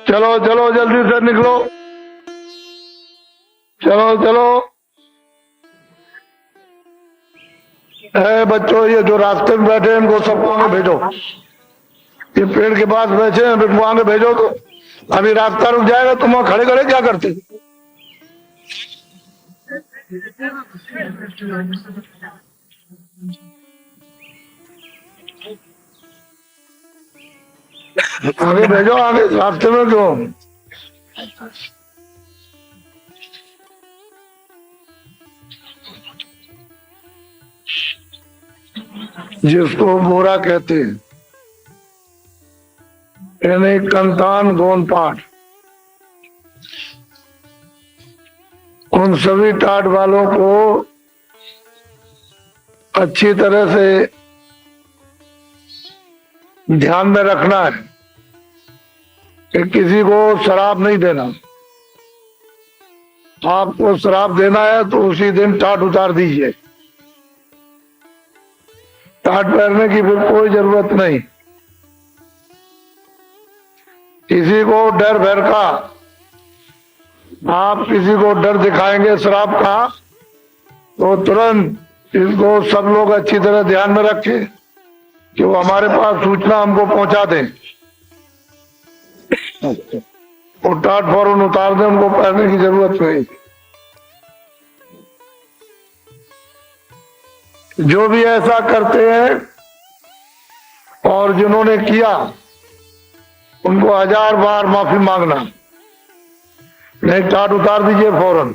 चलो चलो जल्दी से निकलो, चलो चलो। बच्चों, ये जो रास्ते में बैठे हैं इनको सबको आगे भेजो। ये पेड़ के पास बैठे हैं, इनको आगे भेजो। तो अभी रास्ता रुक जाएगा, तुम वहां खड़े खड़े क्या करते? आगे भेजो, आगे रास्ते में क्यों? जिसको बोरा कहते हैं, यानी कंतान गोन पाठ, उन सभी टाट वालों को अच्छी तरह से ध्यान में रखना है कि किसी को शराब नहीं देना। आपको शराब देना है तो उसी दिन टाट उतार दीजिए। टाट पहनने की फिर कोई जरूरत नहीं। किसी को डर भर का, आप किसी को डर दिखाएंगे शराब का, तो तुरंत इसको सब लोग अच्छी तरह ध्यान में रखें कि वो हमारे पास सूचना हमको पहुंचा दें। वो टाट फौरन उतार दें, उनको पहनने की जरूरत नहीं। जो भी ऐसा करते हैं और जिन्होंने किया, उनको 1000 बार माफी मांगना। नहीं, टाट उतार दीजिए फौरन।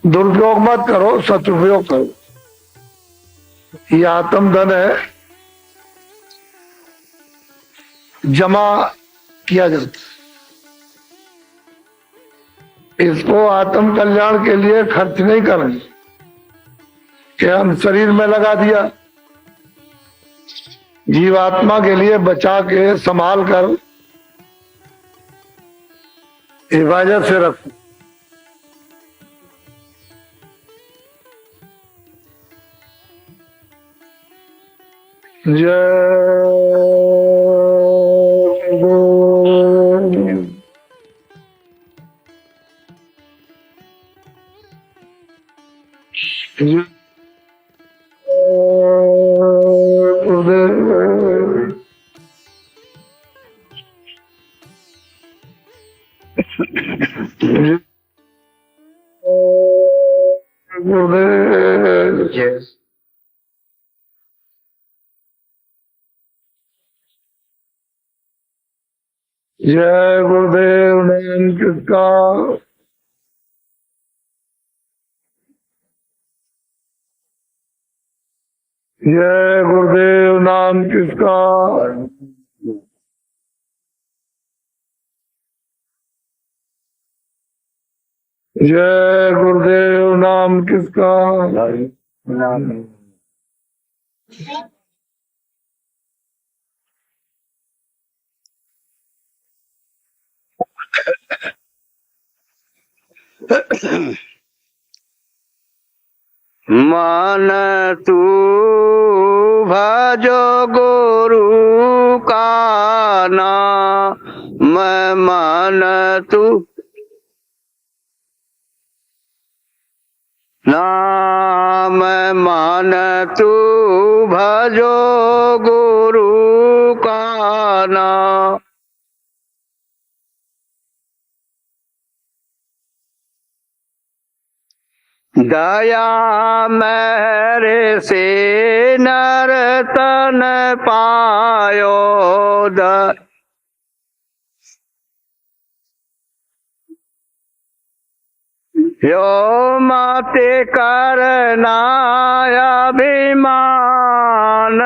दुरुपयोग मत करो, सदुपयोग करो। ये आत्मधन है, जमा किया जाता है। इसको आत्म कल्याण के लिए खर्च नहीं करेंगे कि हम शरीर में लगा दिया। जीवात्मा के लिए बचा के संभाल कर हिफाजत से रखो। जय गुरुदेव। जय गुरुदेव। नाम किसका? जय गुरुदेव। नाम किसका? जय गुरुदेव। नाम किसका? मन तू भजो गुरु का नाम, मन तू नाम, मन तू भजो गुरु का नाम। दया मेरे से नर तन पायो, यो माते करना अभिमान,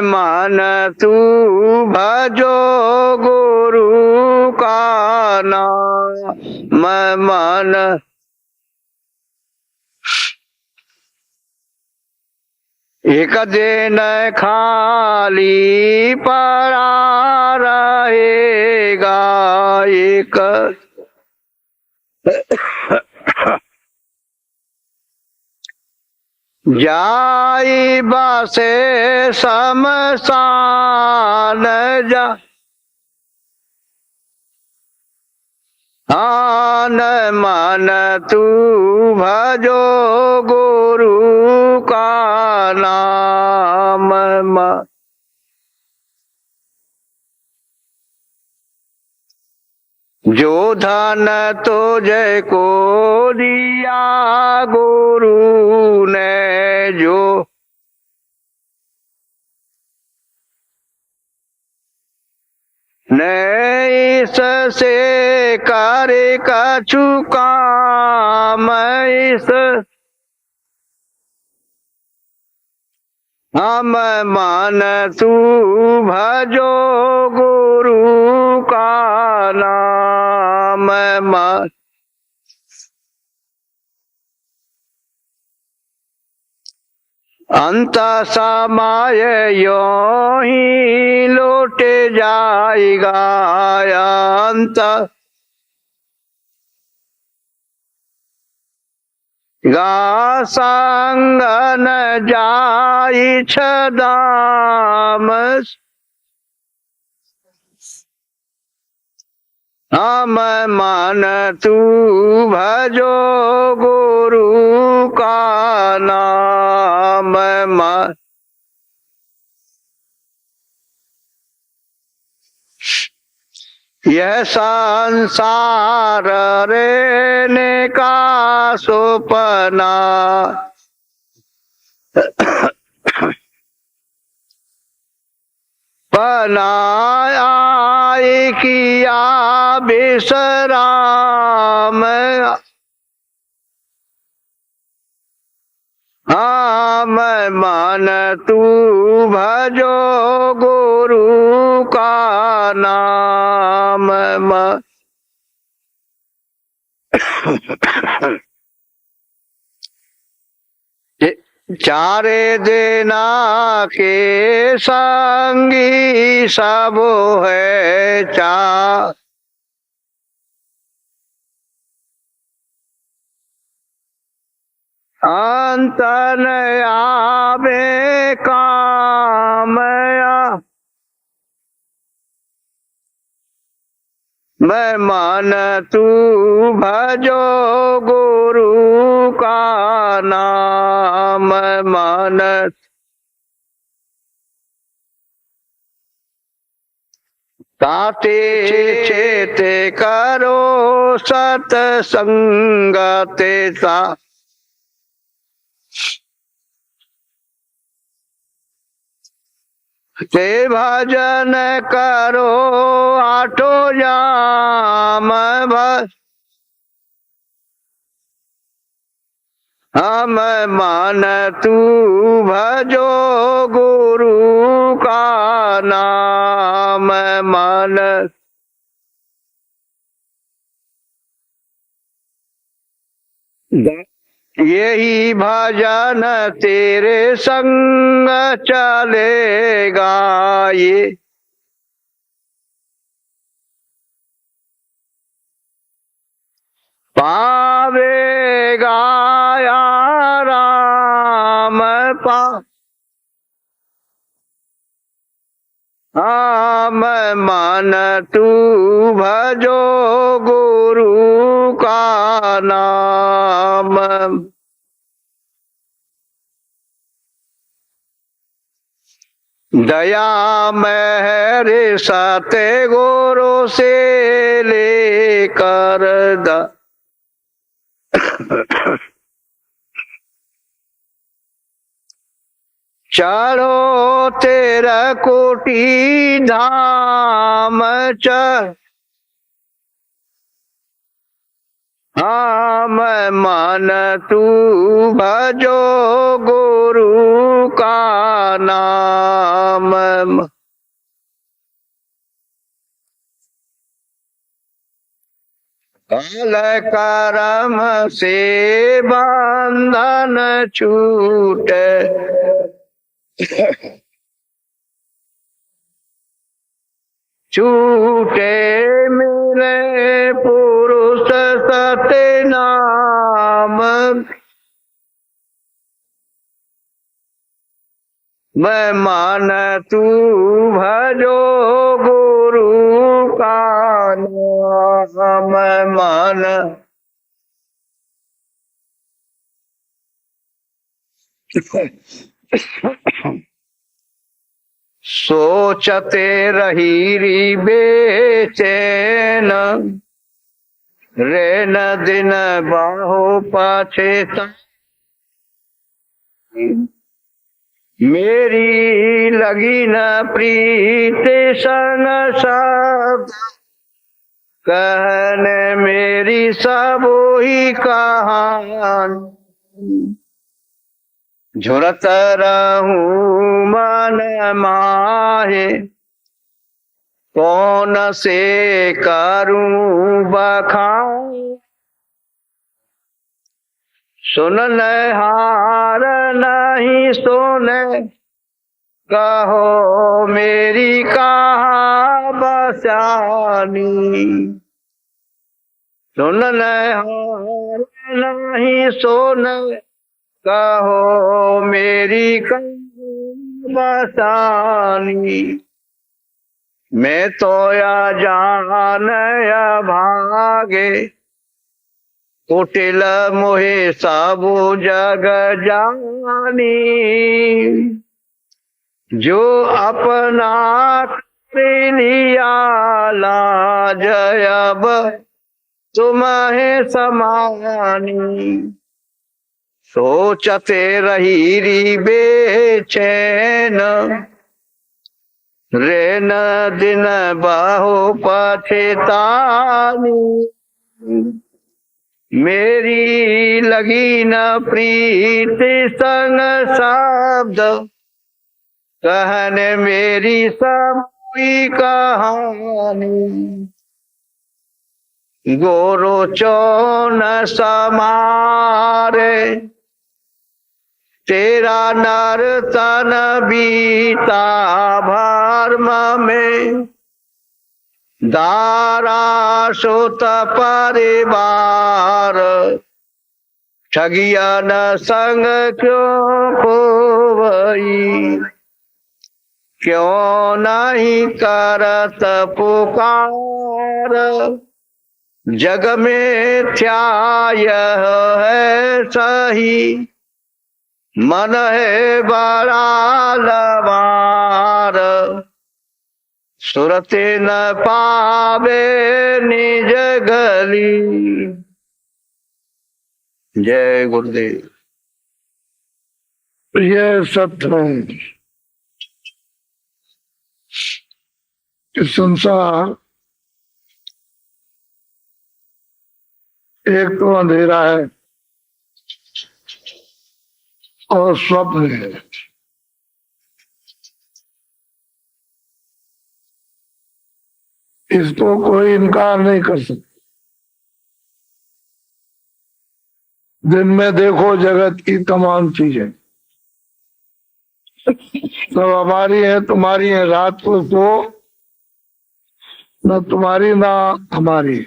मन तू भजो गुरु का नाम, मन एक दिन खाली पड़ा रहेगा, एक जाई बसे शमशान जा आन मन तू भजो गुरु का नाम जो धन तुझे को दिया गुरु ने जो ने इससे करे कछु काम इस हम मन तू भजो गुरु का नाम अंत समय यो ही लौट जाएगा अंत गा संग न जाई छदाम हम मन तू भजो गुरु का नाम यह संसार रहने का सपना बनाया किया विश्राम हम मन तू भजो गुरु का नाम चारे देना के संगी सब है चा अंत न आवे कामया मैं मन तू भजो गुरु का नाम मन ताते चेते करो सतसंगते सा ते भजन करो आठो जाम बस हम मन तू भजो गुरु का नाम मन यही भजन तेरे संग चलेगा ये पावेगा या राम पा हम मन तू भजो गुरु का नाम दया मेहर सते गुरु से लेकर चलो तेरा कोटि धाम चल हम मन तू भजो गुरु का नाम काल कर्म से बंधन छूटे छूटे मेरे पुरुष सत्य नाम मैं मान तू भजो गुरु का नाम, मैं मान सोचते रही री बेचैन, रे न दिन बाहो पाछे मेरी लगी न प्रीत संग सब, कहने मेरी सब ही कहान, झुरत रहूं मन माहे, कौन से करूं बखान, सुन हार नहीं सुने, कहो मेरी कहा बसानी, सुन हार नहीं सुने, कहो मेरी कहा बसानी, मैं तो या जान या भागे, कुटिल मोहे साबु जग जानी, जो अपना कर लिया लाज अब तुम्हें समानी, सोचते रही री बेचैन, रे न दिन बाहो पछतानी, मेरी लगी न प्रीत संग शब्द, कहने मेरी सब कहानी, गोरो चौन समारे, तेरा नर तन बीता भर्म में, दारा सुत परिवार, ठगिया न संग क्यों खोवई, क्यों नहीं करत पुकार, जग में थ्या यह है सही, मन है बड़ा लवार, सुरते न पावे निज गली। जय गुरुदेव। ये सत्य है कि संसार एक तो अंधेरा है और स्वप्न है। इसको कोई इनकार नहीं कर सकता। दिन में देखो जगत की तमाम चीजें सब हमारी है, तुम्हारी है। रात को सो न तुम्हारी ना हमारी,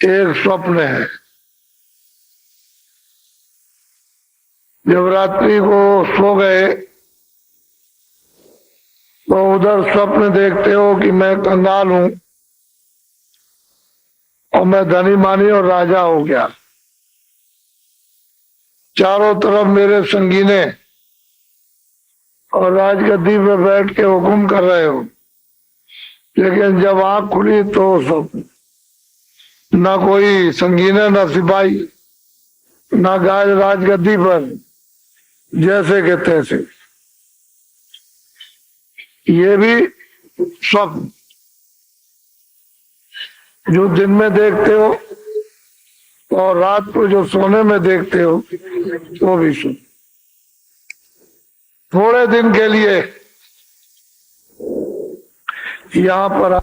एक स्वप्न है। जब रात्रि को सो गए तो उधर स्वप्न देखते हो कि मैं कंगाल हूं और मैं धनी मानी और राजा हो गया, चारों तरफ मेरे संगीने और राजगद्दी पे बैठ के हुक्म कर रहे हो। लेकिन जब आंख खुली तो सब ना कोई संगीने न सिपाही ना गाय राजगद्दी पर, जैसे के तैसे। ये भी स्वप्न जो दिन में देखते हो और रात को जो सोने में देखते हो वो भी स्वप्न। थोड़े दिन के लिए यहाँ पर,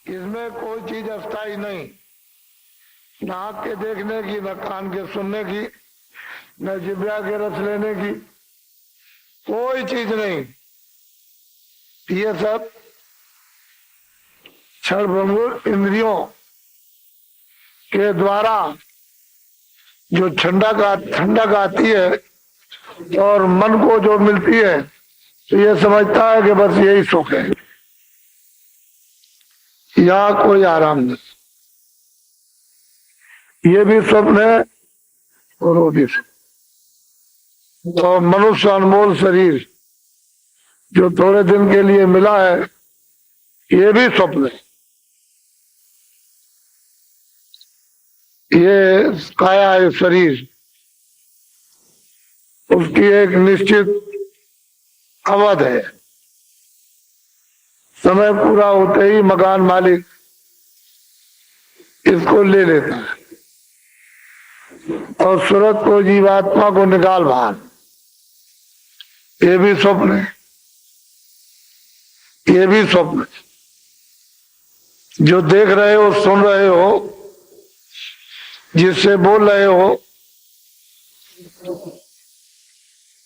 इसमें कोई चीज अस्थाई नहीं, न आँख के देखने की, न कान के सुनने की, न जिब्या के रस लेने की, कोई चीज नहीं। ये सब क्षण भंगुर इंद्रियों के द्वारा जो ठंडक आती है और मन को जो मिलती है तो ये समझता है कि बस यही सुख है, यहाँ कोई आराम नहीं। ये भी स्वप्न है और वो भी स्वप्न। तो मनुष्य अनमोल शरीर जो थोड़े दिन के लिए मिला है, ये भी स्वप्न है। ये काया है शरीर, उसकी एक निश्चित अवध है। समय पूरा होते ही मकान मालिक इसको ले लेता है और सूरत को, जीवात्मा को निकाल बाहर। ये भी स्वप्न है, ये भी स्वप्न है। जो देख रहे हो, सुन रहे हो, जिससे बोल रहे हो,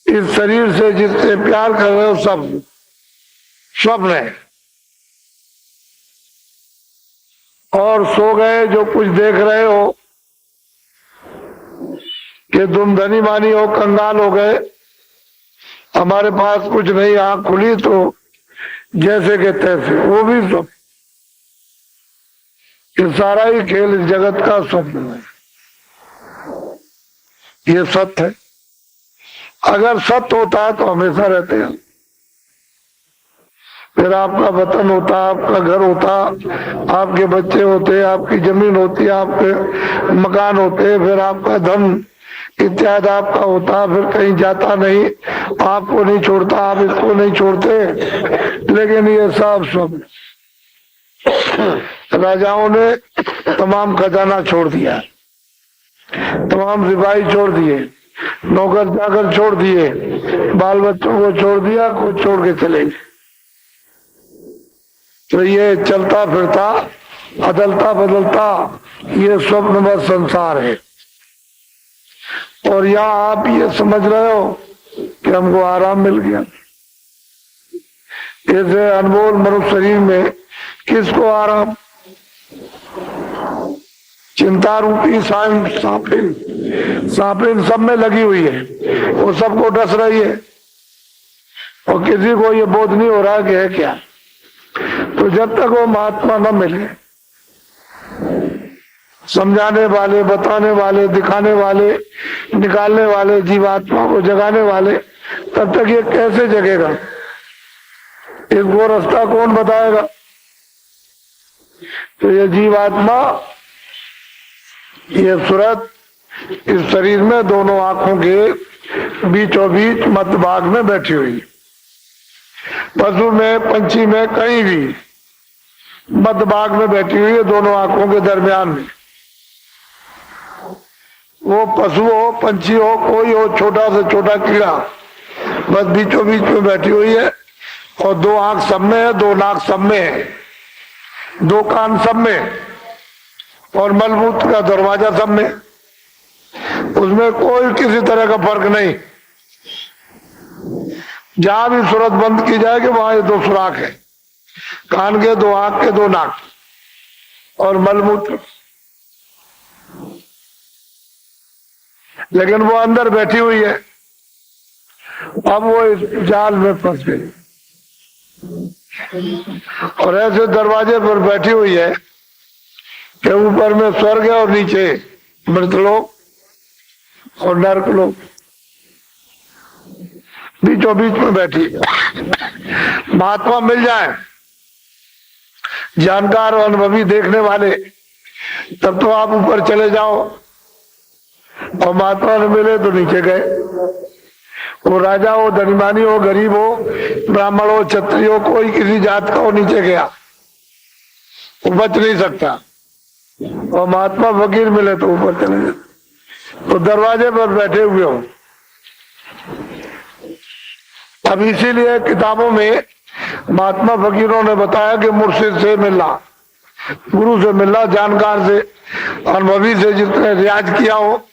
इस शरीर से जिससे प्यार कर रहे हो, सब स्वप्न है। और सो गए जो कुछ देख रहे हो कि तुम धनी मानी हो, कंगाल हो गए, हमारे पास कुछ नहीं, आंख खुली तो जैसे के तैसे, वो भी स्वप्न। ये सारा ही खेल इस जगत का स्वप्न है। ये सत्य है। अगर सत्य होता है तो हमेशा रहते हैं। फिर आपका वतन होता, आपका घर होता, आपके बच्चे होते, आपकी जमीन होती, आपके मकान होते, फिर आपका धन इत्यादि आपका होता, फिर कहीं जाता नहीं, आपको नहीं छोड़ता, आप इसको नहीं छोड़ते। लेकिन ये सब स्वप्न। राजाओं ने तमाम खजाना छोड़ दिया, तमाम सिपाही छोड़ दिए, नौकर चाकर छोड़ दिए, बाल बच्चों को छोड़ दिया, कुछ छोड़ के चले गए। तो ये चलता फिरता, अदलता बदलता, ये स्वप्न बस संसार है। और यहाँ आप ये समझ रहे हो कि हमको आराम मिल गया। ऐसे अनमोल मनुष्य शरीर में किसको आराम? चिंता रूपी सांपिन सब में लगी हुई है, वो सबको डस रही है और किसी को ये बोध नहीं हो रहा कि है क्या। तो जब तक वो महात्मा न मिले, समझाने वाले, बताने वाले, दिखाने वाले, निकालने वाले, जीवात्मा को जगाने वाले, तब तक ये कैसे जगेगा? इसको रास्ता कौन बताएगा? तो ये जीवात्मा, ये सूरत इस शरीर में दोनों आंखों के बीचों बीच मध्य भाग में बैठी हुई, पशु में, पंछी में, कहीं भी मध्य भाग में बैठी हुई है, दोनों आंखों के दरमियान में। वो पशु हो, पंछी हो, कोई हो, छोटा से छोटा कीड़ा, बस बीचों बीच में बैठी हुई है। और दो आंख सब में है, दो नाक सब में है, दो कान सब में, और मलमूत्र का दरवाजा सब में। उसमें कोई किसी तरह का फर्क नहीं। जहां भी सूरत बंद की जाएगी वहां ये दो सुराख है, कान के, दो आंख के, दो नाक और मलमूत्र। लेकिन वो अंदर बैठी हुई है। अब वो इस जाल में फंस गई और ऐसे दरवाजे पर बैठी हुई है कि ऊपर में स्वर्ग है और नीचे मृतलोक और नरकलोक, बीचों बीच में बैठी। महात्मा मिल जाए, जानकार और अनुभवी देखने वाले, तब तो आप ऊपर चले जाओ, और महात्मा ने मिले तो नीचे गए। वो राजा हो, धनीमानी हो, गरीब हो, ब्राह्मण हो, क्षत्रिय हो, कोई किसी जात का हो, नीचे गया वो बच नहीं सकता। और महात्मा फकीर मिले तो ऊपर चले गए। तो दरवाजे पर बैठे हुए हो। अब इसीलिए किताबों में महात्मा फकीरों ने बताया कि मुर्शिद से मिलना, गुरु से मिलना, जानकार से, अनुभवी से, जिसने रियाज किया हो,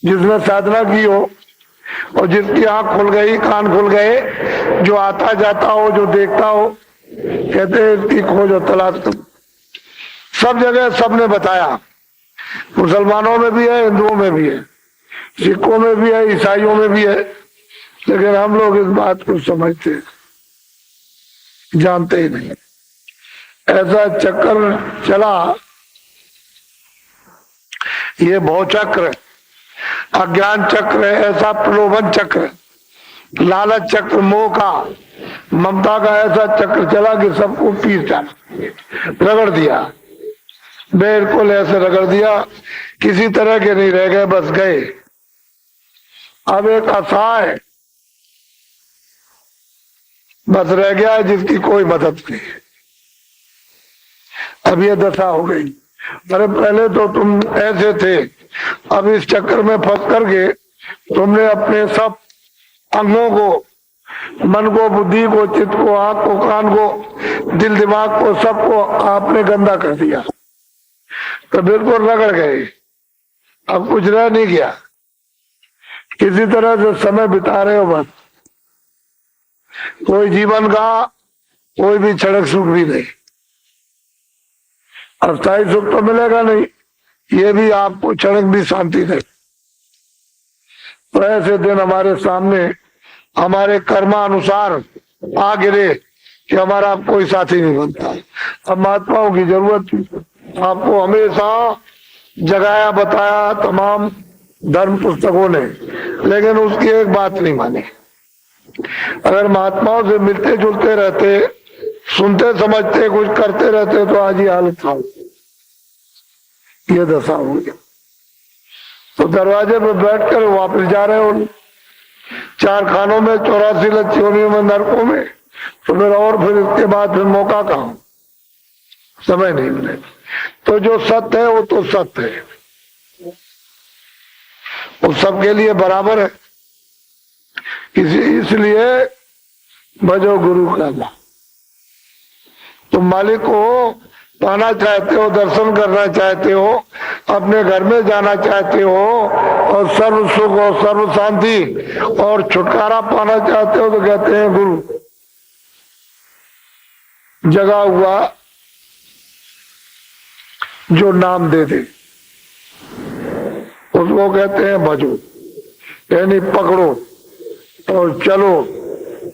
जिसने साधना की हो, और जिसकी आंख खुल गई, कान खुल गए, जो आता जाता हो, जो देखता हो, कहते हैं इसकी खोज और तलाश। तुम सब जगह सबने बताया, मुसलमानों में भी है, हिंदुओं में भी है, सिखों में भी है, ईसाइयों में भी है, लेकिन हम लोग इस बात को समझते जानते ही नहीं। ऐसा चक्कर चला, ये भव चक्र, अज्ञान चक्र, ऐसा प्रलोभन चक्र, लालच चक्र, मोह का, ममता का ऐसा चक्र चला कि सबको पीस डाला, रगड़ दिया, बिल्कुल ऐसे रगड़ दिया, किसी तरह के नहीं रह गए, बस गए। अब एक असहाय बस रह गया जिसकी कोई मदद नहीं। अब ये दशा हो गई। अरे पहले तो तुम ऐसे थे, अब इस चक्कर में फंस करके तुमने अपने सब अंगों को, मन को, बुद्धि को, चित्त को, आंख को, कान को, दिल दिमाग को, सबको आपने गंदा कर दिया, तो बिल्कुल रगड़ गए। अब कुछ रह नहीं गया, किसी तरह से समय बिता रहे हो बस। कोई जीवन का कोई भी क्षणिक सुख भी नहीं, अस्थायी सुख तो मिलेगा नहीं, ये भी आपको क्षणिक भी शांति नहीं। तो ऐसे दिन हमारे सामने हमारे कर्मानुसार आ गिरे कि हमारा अब कोई साथी नहीं बनता। अब महात्माओं की जरूरत आपको हमेशा जगाया बताया तमाम धर्म पुस्तकों ने, लेकिन उसकी एक बात नहीं मानी। अगर महात्माओं से मिलते जुलते रहते, सुनते समझते, कुछ करते रहते, तो आज ही हालत था, ये दशा हो गया। तो दरवाजे पे बैठकर वापस जा रहे हो, 4 खानों में, 84 लच्छियों में, नरकों में, तो फिर इसके बाद फिर मौका कहां, समय नहीं मिले। तो जो सत्य है वो तो सत्य है, वो सबके लिए बराबर है। इसलिए भजो गुरु का नाम। तुम मालिक को पाना चाहते हो, दर्शन करना चाहते हो, अपने घर में जाना चाहते हो, और सर्व सुख और सर्व शांति और छुटकारा पाना चाहते हो, तो कहते हैं गुरु। जगा हुआ जो नाम दे दे उसको कहते हैं भजो, यानी पकड़ो और चलो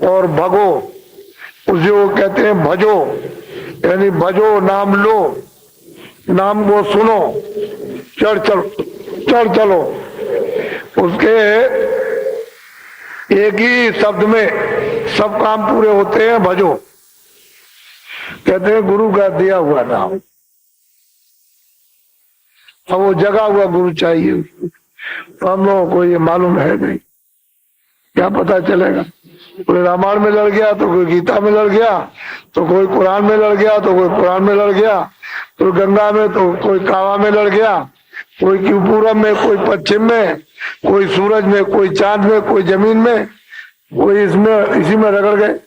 और भगो, उसे वो कहते हैं भजो, यानी भजो, नाम लो, नाम को सुनो, चढ़ चलो। उसके एक ही शब्द में सब काम पूरे होते हैं, भजो। कहते हैं गुरु का दिया हुआ नाम। अब वो जगा हुआ गुरु चाहिए, तो हम लोगों को ये मालूम है नहीं, क्या पता चलेगा। कोई रामायण में लड़ गया, तो कोई गीता में लड़ गया, तो कोई कुरान में लड़ गया, तो कोई कुरान में लड़ गया, तो गंगा में, तो कोई कावा में लड़ गया, कोई पूरब में, कोई पश्चिम में, कोई सूरज में, कोई चांद में, कोई जमीन में, कोई इसमें, इसी में रगड़ गए।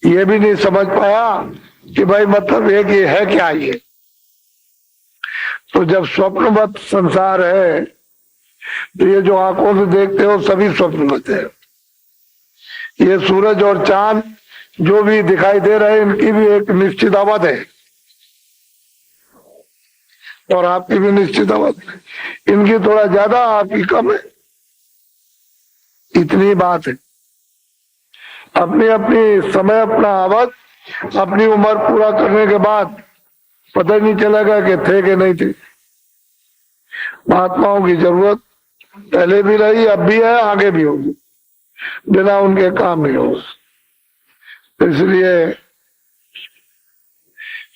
ये भी नहीं समझ पाया कि भाई मतलब एक ये है क्या ये। तो जब स्वप्नवत संसार है, तो ये जो आंखों से देखते हो सभी स्वप्न होते हैं। ये सूरज और चांद जो भी दिखाई दे रहे हैं, इनकी भी एक निश्चित अवध है, और आपकी भी निश्चित अवध है। इनकी थोड़ा ज्यादा, आपकी कम है, इतनी बात है। अपनी अपनी समय, अपना अवध, अपनी उम्र पूरा करने के बाद पता ही नहीं चलेगा कि थे कि नहीं थे। महात्माओं की जरूरत पहले भी रही, अब भी है, आगे भी होगी, बिना उनके काम नहीं होगा। इसलिए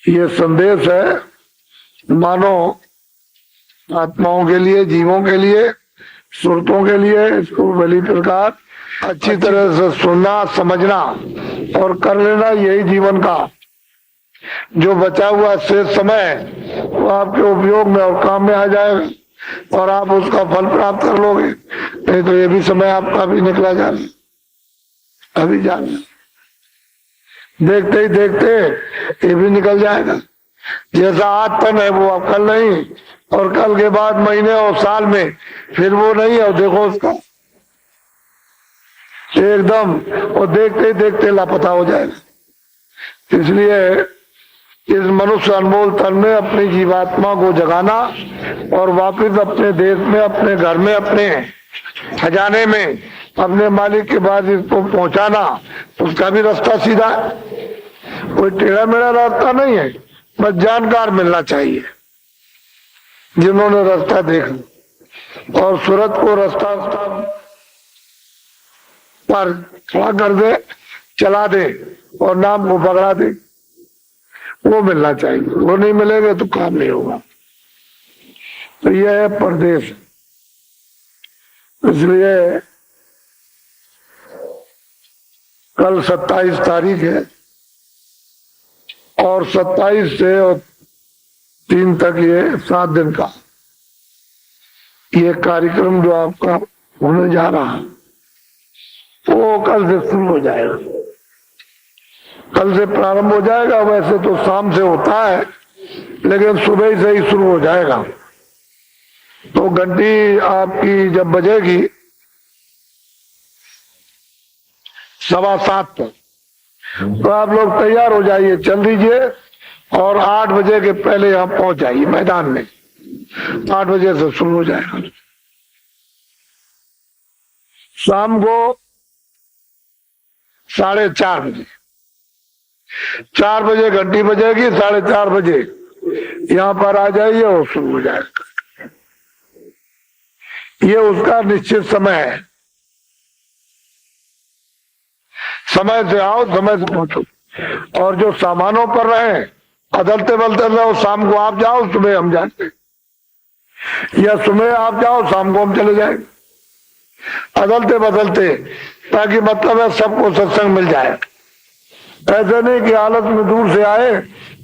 ये संदेश है मानो आत्माओं के लिए, जीवों के लिए, सुरतों के लिए। इसको भली प्रकार अच्छी तरह से सुनना, समझना और कर लेना, यही जीवन का जो बचा हुआ शेष समय वो आपके उपयोग में और काम में आ जाएगा, और आप उसका फल प्राप्त कर लोगे। नहीं तो ये भी समय आपका भी निकला जाना, अभी जाना, देखते ही देखते ये भी निकल जाएगा। जैसा आज तन है वो अब कल नहीं, और कल के बाद महीने और साल में फिर वो नहीं है, और देखो उसका एकदम, और देखते ही देखते लापता हो जाएगा। इसलिए इस मनुष्य अनमोल तन में अपनी जीवात्मा को जगाना और वापस अपने देश में, अपने घर में, अपने खजाने में, अपने मालिक के पास इसको पहुंचाना, उसका भी रास्ता सीधा है, कोई टेढ़ा मेढ़ा रास्ता नहीं है। बस जानकार मिलना चाहिए जिन्होंने रास्ता देखा और सूरत को रास्ता पर खड़ा कर दे, चला दे और नाम को पकड़ा दे, वो मिलना चाहिए। वो नहीं मिलेगा तो काम नहीं होगा। तो यह है परदेश। इसलिए कल 27 तारीख है और 27 से और 3 तक ये 7 दिन का ये कार्यक्रम जो आपका होने जा रहा है वो कल से शुरू हो जाएगा। कल से प्रारंभ हो जाएगा। वैसे तो शाम से होता है लेकिन सुबह से ही शुरू हो जाएगा। तो घंटी आपकी जब बजेगी 7:15 पर, तो आप लोग तैयार हो जाइए, चल दीजिए और 8 बजे के पहले यहाँ पहुंच जाइए मैदान में। 8 बजे से शुरू हो जाएगा। शाम को 4:30 बजे, 4 बजे घंटी बजेगी, 4:30 बजे यहाँ पर आ जाइए और शुरू हो जाएगा। ये उसका निश्चित समय है। समय से आओ, समय से पहुंचो। और जो सामानों पर रहे, अदलते बदलते रहो, शाम को आप जाओ, सुबह हम जाएंगे, या सुबह आप जाओ, शाम को हम चले जाएंगे, अदलते बदलते, ताकि मतलब है सबको सत्संग मिल जाए। ऐसा नहीं कि हालत में दूर से आए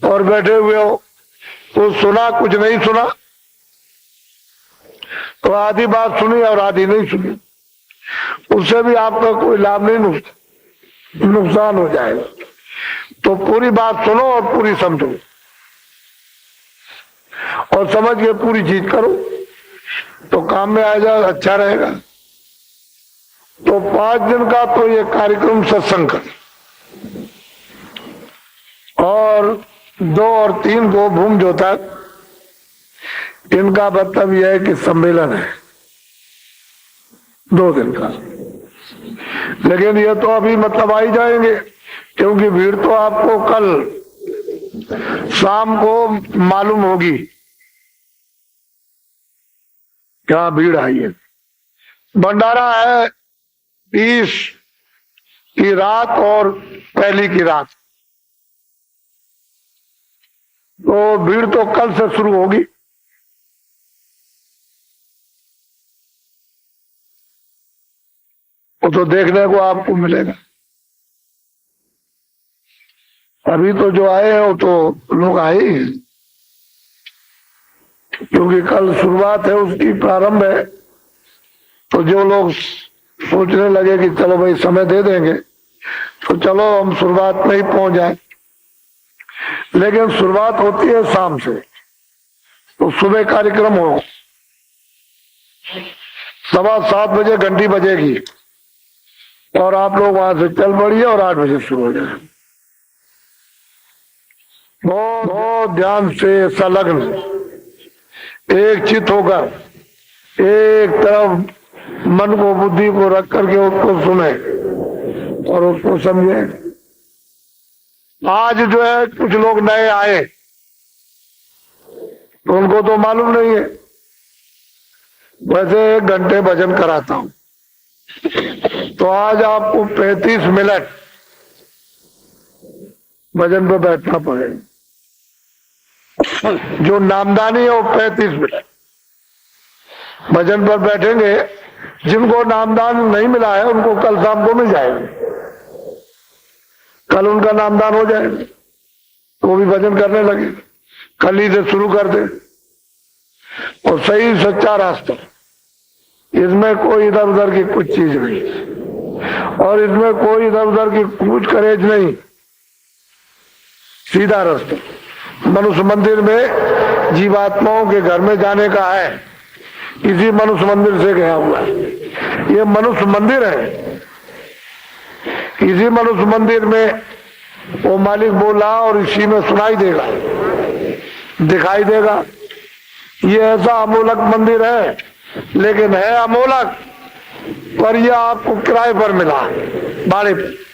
और बैठे हुए हो, तो सुना कुछ नहीं सुना, तो आधी बात सुनी और आधी नहीं सुनी, उससे भी आपका कोई लाभ नहीं, नुकसान हो जाएगा। तो पूरी बात सुनो और पूरी समझो और समझ के पूरी चीज करो, तो काम में आ जाए, अच्छा रहेगा। तो 5 दिन का तो ये कार्यक्रम सत्संग का, और 2 और 3 को भूम ज्योतक, इनका मतलब यह है कि सम्मेलन है 2 दिन का। लेकिन ये तो अभी मतलब आ ही जाएंगे, क्योंकि भीड़ तो आपको कल शाम को मालूम होगी क्या भीड़ आई है। भंडारा है 20 की रात और 1 की रात, तो भीड़ तो कल से शुरू होगी। वो तो देखने को आपको मिलेगा। अभी तो जो आए हैं वो तो लोग आए ही, क्योंकि कल शुरुआत है उसकी, प्रारंभ है। तो जो लोग सोचने लगे कि चलो भाई समय दे देंगे, तो चलो हम शुरुआत में ही पहुंच जाए। लेकिन शुरुआत होती है शाम से, तो सुबह कार्यक्रम हो, 7:15 बजे घंटी बजेगी और आप लोग वहां से चल पड़िए और 8 बजे शुरू हो जाए। बहुत ध्यान से संलग्न, एक चित होकर, एक तरफ मन को, बुद्धि को रख करके उसको सुने और उसको समझे। आज जो है कुछ लोग नए आए, तो उनको तो मालूम नहीं है। वैसे 1 घंटे भजन कराता हूं, तो आज आपको 35 मिनट भजन पे बैठना पड़ेगा। जो नामदानी है वो 35 मिनट भजन पर बैठेंगे। जिनको नामदान नहीं मिला है उनको कल शाम को मिल जाएगा, कल उनका नामदान हो जाएगा, तो वो भी भजन करने लगे। कल ही से शुरू कर दे, और सही सच्चा रास्ता, इसमें कोई इधर उधर की कुछ चीज नहीं, और इसमें कोई इधर उधर की कुछ करेज नहीं, सीधा रास्ता। मनुष्य मंदिर में जीवात्माओं के घर में जाने का है, इसी मनुष्य मंदिर से गया हुआ है। ये मनुष्य मंदिर है, इसी मनुष्य मंदिर में वो मालिक बोला और इसी में सुनाई देगा, दिखाई देगा। ये ऐसा अमोलक मंदिर है, लेकिन है अमोलक, पर यह आपको किराए पर मिला, भाड़े पर।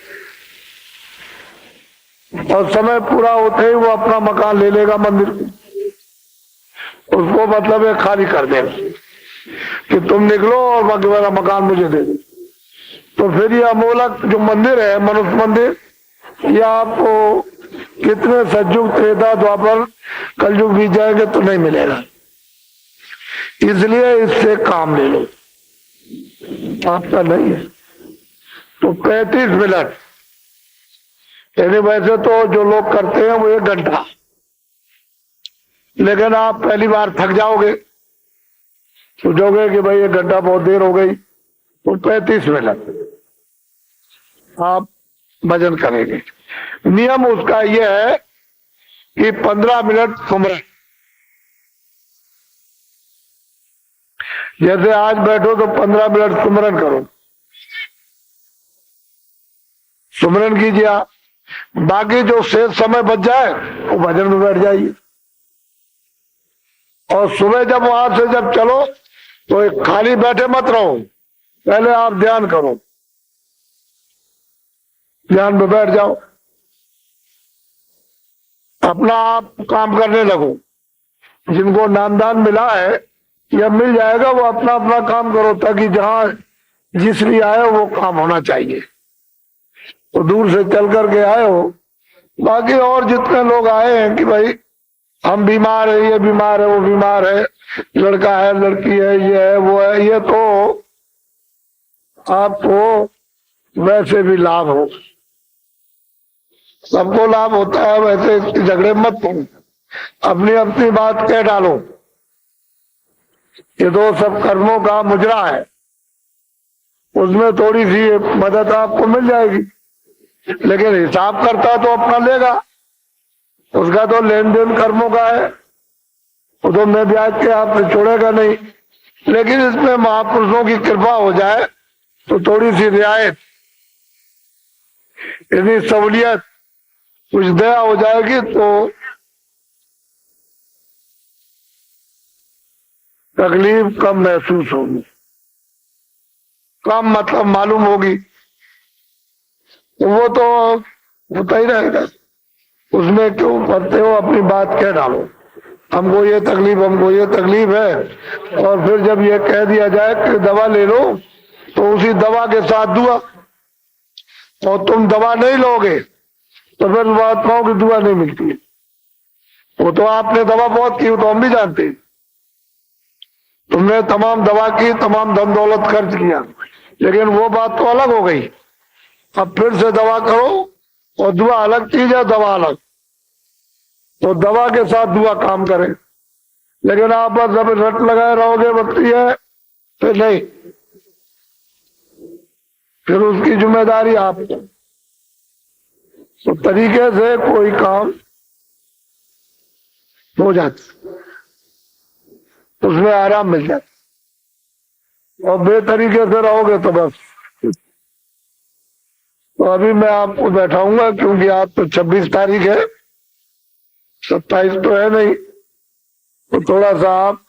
और समय पूरा होते ही वो अपना मकान ले लेगा मंदिर को, उसको मतलब है खाली कर देगा कि तुम निकलो और बाकी वाला मकान मुझे दे दो। तो फिर ये अमोलक जो मंदिर है, मनुष्य मंदिर, ये आपको कितने सतयुग, त्रेता, द्वापर, कलयुग बीत जाएंगे तो नहीं मिलेगा। इसलिए इससे काम ले लो, आपका नहीं है। तो 35 मिनट, यानी वैसे तो जो लोग करते हैं वो 1 घंटा, लेकिन आप पहली बार थक जाओगे, सोचोगे कि भाई 1 घंटा बहुत देर हो गई, तो 35 मिनट आप भजन करेंगे। नियम उसका यह है कि 15 मिनट सुमरन। जैसे आज बैठो तो 15 मिनट सुमरन करो, सुमरन कीजिए आप। बाकी जो शेष समय बच जाए वो भजन में बैठ जाइए। और सुबह जब वहां से जब चलो तो एक खाली बैठे मत रहो, पहले आप ध्यान करो, ध्यान में बैठ जाओ, अपना आप काम करने लगो। जिनको नामदान मिला है या मिल जाएगा वो अपना अपना काम करो, ताकि जहां जिस लिए आए वो काम होना चाहिए। तो दूर से चल करके आए हो, बाकी और जितने लोग आए हैं कि भाई हम बीमार है, ये बीमार है, वो बीमार है, लड़का है, लड़की है, ये है, वो है, ये तो आपको वैसे भी लाभ हो, सबको लाभ होता है। वैसे इसके झगड़े मत पड़ो, अपनी अपनी बात कह डालो। ये तो सब कर्मों का मुजरा है, उसमें थोड़ी सी मदद आपको मिल जाएगी, लेकिन हिसाब करता तो अपना लेगा, उसका तो लेन देन कर्मों का है, वो तो मैं ब्याज के आपसे छोड़ेगा नहीं। लेकिन इसमें महापुरुषों की कृपा हो जाए तो थोड़ी सी रियायत, यदि सहूलियत, कुछ दया हो जाएगी तो तकलीफ कम महसूस होगी, कम मतलब मालूम होगी। वो तो होता ही रहेगा, उसमें क्यों करते हो, अपनी बात कह डालो, हमको ये तकलीफ, हमको ये तकलीफ है। और फिर जब ये कह दिया जाए कि दवा ले लो, तो उसी दवा के साथ दुआ, और तुम दवा नहीं लोगे तो फिर बात पाओ कि दुआ नहीं मिलती है। वो तो आपने दवा बहुत की, तो हम भी जानते हैं, तुमने तमाम दवा की, तमाम धन दौलत खर्च किया, लेकिन वो बात तो अलग हो गई। अब फिर से दवा करो, और दुआ अलग चीज है, दवा अलग। तो दवा के साथ दुआ काम करे, लेकिन आप बस अब रट लगाए रहोगे, बत्ती है, फिर नहीं, फिर उसकी जिम्मेदारी आपको। तो तरीके से कोई काम हो जाता, उसमें आराम मिल जाता। और बेतरीके से रहोगे तो बस। तो अभी मैं आपको बैठाऊंगा, क्योंकि आज तो 26 तारीख है, 27 तो है नहीं, तो थोड़ा सा आप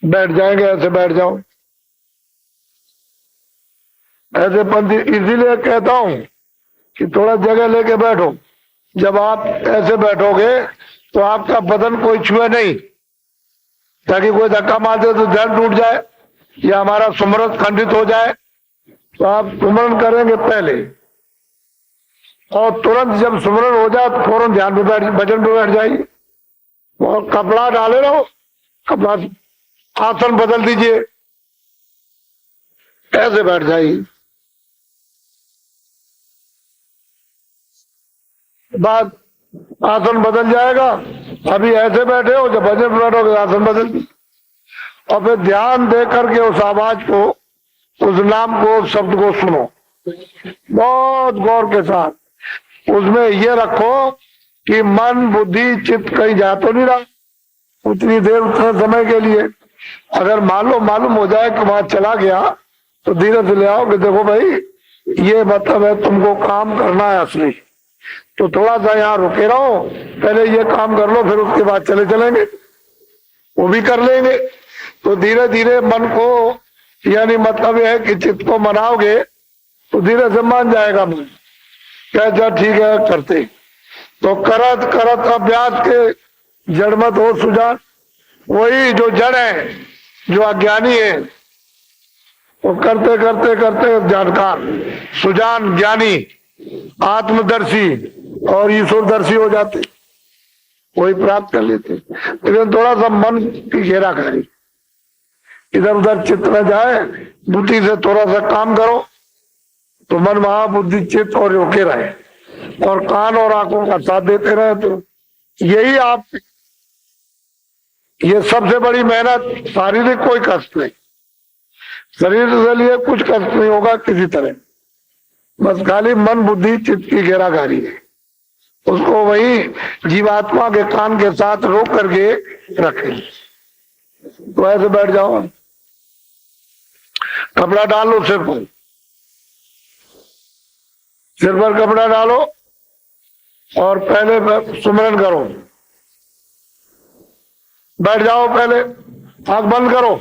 बैठ जाएंगे, ऐसे बैठ जाओ, ऐसे पंथी। इसीलिए कहता हूं कि थोड़ा जगह लेके बैठो। जब आप ऐसे बैठोगे तो आपका बदन कोई छुए नहीं, ताकि कोई धक्का मार दे तो ध्यान टूट जाए या हमारा सुमरन खंडित हो जाए। तो आप सुमरन करेंगे पहले, और तुरंत जब सुमरन हो जाए तो फौरन ध्यान में बैठ, भजन पे बैठ जाइए। और कपड़ा डाले रहो, कपड़ा आसन बदल दीजिए, ऐसे बैठ जाइए। बाद आसन बदल जाएगा, अभी ऐसे बैठे हो, जब भजन पे बैठोगे आसन बदल दीजिए। और फिर ध्यान दे करके उस आवाज को, उस नाम को, उस शब्द को सुनो बहुत गौर के साथ। उसमें ये रखो कि मन, बुद्धि, चित्त कहीं जा तो नहीं रहा उतनी देर, उतने समय के लिए। अगर मालूम हो जाए कि वहां चला गया, तो धीरे से ले आओ कि देखो भाई ये मतलब है तुमको काम करना है असली, तो थोड़ा सा यहाँ रुके रहो, पहले ये काम कर लो, फिर उसके बाद चलेंगे, वो भी कर लेंगे। तो धीरे धीरे मन को, यानी मतलब यह है कि चित्त को मनाओगे तो धीरे से मान जाएगा मन, क्या अच्छा ठीक है करते। तो करत करत अभ्यास के जड़ मत हो सुजान, वही जो जड़ है, जो अज्ञानी है, वो करते करते करते जानकार, सुजान, ज्ञानी, आत्मदर्शी और ईश्वरदर्शी हो जाते, वही प्राप्त कर लेते। लेकिन थोड़ा सा मन की घेराखोरी, इधर उधर चित्त न जाए, बुद्धि से थोड़ा सा काम करो तो मन महाबुद्धि चित्त और रोके रहे, और कान और आंखों का साथ देते रहे, तो यही आप, ये सबसे बड़ी मेहनत। शारीरिक कोई कष्ट नहीं, शरीर के लिए कुछ कष्ट नहीं होगा किसी तरह, बस खाली मन बुद्धि चित्त की घेराघारी है, उसको वही जीवात्मा के कान के साथ रोक करके रखें। तो ऐसे बैठ जाओ, कपड़ा डालो सिर पर, सिर पर कपड़ा डालो और पहले सुमरन करो, बैठ जाओ, पहले आंख बंद करो,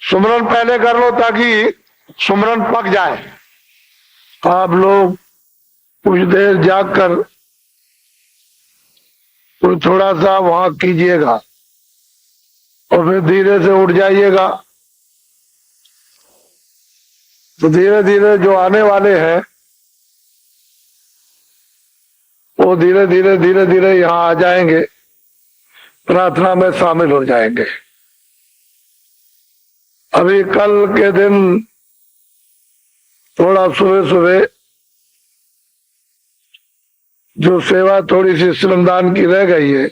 सुमरन पहले कर लो ताकि सुमरन पक जाए। आप लोग कुछ देर जाग कर तो थोड़ा सा वहां कीजिएगा और फिर धीरे से उठ जाइएगा। तो धीरे धीरे जो आने वाले हैं वो धीरे धीरे यहाँ आ जाएंगे, प्रार्थना में शामिल हो जाएंगे। अभी कल के दिन थोड़ा सुबह सुबह जो सेवा थोड़ी सी श्रमदान की रह गई है